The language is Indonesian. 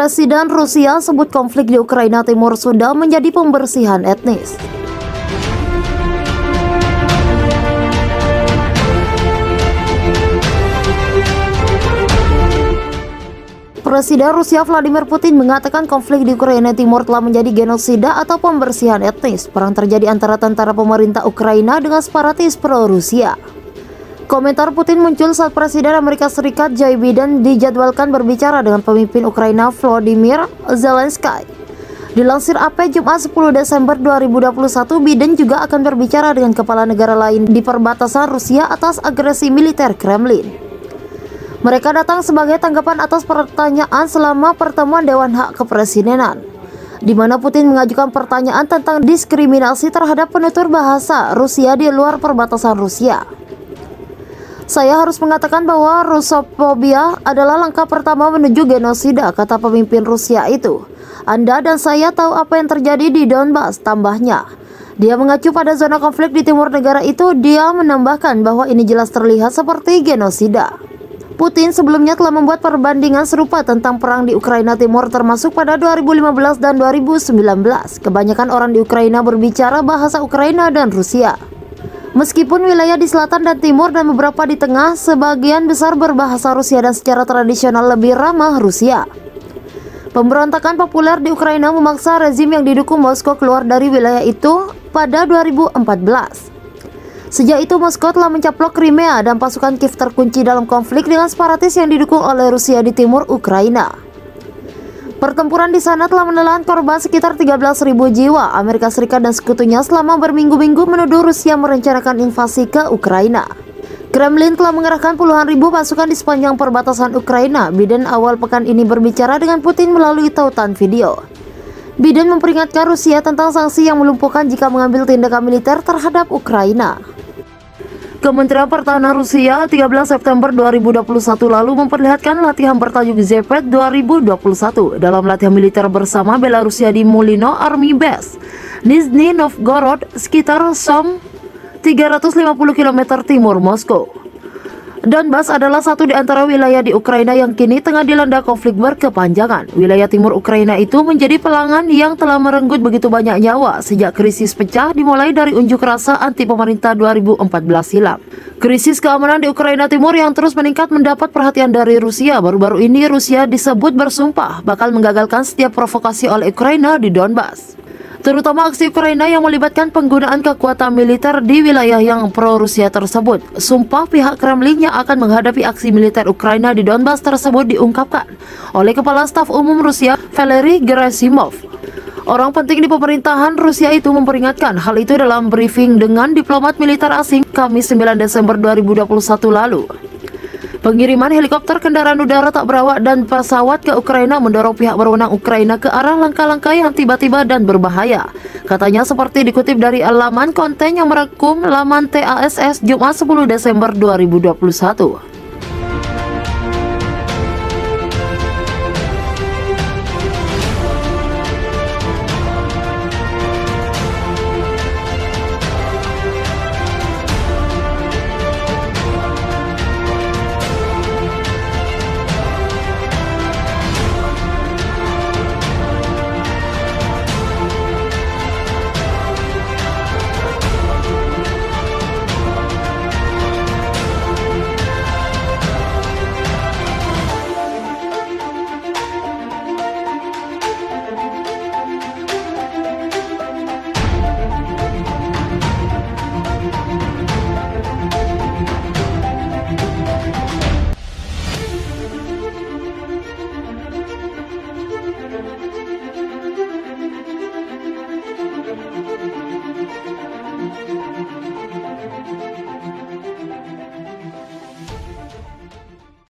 Presiden Rusia sebut konflik di Ukraina Timur sudah menjadi pembersihan etnis. Presiden Rusia Vladimir Putin mengatakan konflik di Ukraina Timur telah menjadi genosida atau pembersihan etnis. Perang terjadi antara tentara pemerintah Ukraina dengan separatis pro-Rusia. Komentar Putin muncul saat Presiden Amerika Serikat Joe Biden dijadwalkan berbicara dengan pemimpin Ukraina Volodymyr Zelensky. Dilansir AP Jumat 10 Desember 2021, Biden juga akan berbicara dengan kepala negara lain di perbatasan Rusia atas agresi militer Kremlin. Mereka datang sebagai tanggapan atas pertanyaan selama pertemuan Dewan Hak Kepresidenan, di mana Putin mengajukan pertanyaan tentang diskriminasi terhadap penutur bahasa Rusia di luar perbatasan Rusia. Saya harus mengatakan bahwa Rusofobia adalah langkah pertama menuju genosida, kata pemimpin Rusia itu. Anda dan saya tahu apa yang terjadi di Donbas, tambahnya. Dia mengacu pada zona konflik di timur negara itu. Dia menambahkan bahwa ini jelas terlihat seperti genosida. Putin sebelumnya telah membuat perbandingan serupa tentang perang di Ukraina Timur termasuk pada 2015 dan 2019. Kebanyakan orang di Ukraina berbicara bahasa Ukraina dan Rusia. Meskipun wilayah di selatan dan timur dan beberapa di tengah sebagian besar berbahasa Rusia dan secara tradisional lebih ramah Rusia. Pemberontakan populer di Ukraina memaksa rezim yang didukung Moskow keluar dari wilayah itu pada 2014. Sejak itu Moskow telah mencaplok Crimea dan pasukan Kiev terkunci dalam konflik dengan separatis yang didukung oleh Rusia di timur Ukraina. Pertempuran di sana telah menelan korban sekitar 13.000 jiwa. Amerika Serikat dan sekutunya selama berminggu-minggu menuduh Rusia merencanakan invasi ke Ukraina. Kremlin telah mengerahkan puluhan ribu pasukan di sepanjang perbatasan Ukraina. Biden awal pekan ini berbicara dengan Putin melalui tautan video. Biden memperingatkan Rusia tentang sanksi yang melumpuhkan jika mengambil tindakan militer terhadap Ukraina. Kementerian Pertahanan Rusia 13 September 2021 lalu memperlihatkan latihan bertajuk Zepet 2021 dalam latihan militer bersama Belarusia di Mulino Army Base, Nizhny Novgorod, sekitar 350 km timur Moskow. Donbas adalah satu di antara wilayah di Ukraina yang kini tengah dilanda konflik berkepanjangan. Wilayah timur Ukraina itu menjadi pelangan yang telah merenggut begitu banyak nyawa sejak krisis pecah dimulai dari unjuk rasa anti pemerintah 2014 silam. Krisis keamanan di Ukraina Timur yang terus meningkat mendapat perhatian dari Rusia. Baru-baru ini Rusia disebut bersumpah bakal menggagalkan setiap provokasi oleh Ukraina di Donbas, terutama aksi Ukraina yang melibatkan penggunaan kekuatan militer di wilayah yang pro-Rusia tersebut. Sumpah pihak Kremlin yang akan menghadapi aksi militer Ukraina di Donbas tersebut diungkapkan oleh Kepala Staf Umum Rusia Valery Gerasimov. Orang penting di pemerintahan Rusia itu memperingatkan hal itu dalam briefing dengan diplomat militer asing Kamis 9 Desember 2021 lalu. Pengiriman helikopter, kendaraan udara tak berawak dan pesawat ke Ukraina mendorong pihak berwenang Ukraina ke arah langkah-langkah yang tiba-tiba dan berbahaya. Katanya seperti dikutip dari laman konten yang merangkum laman TASS Jumat 10 Desember 2021.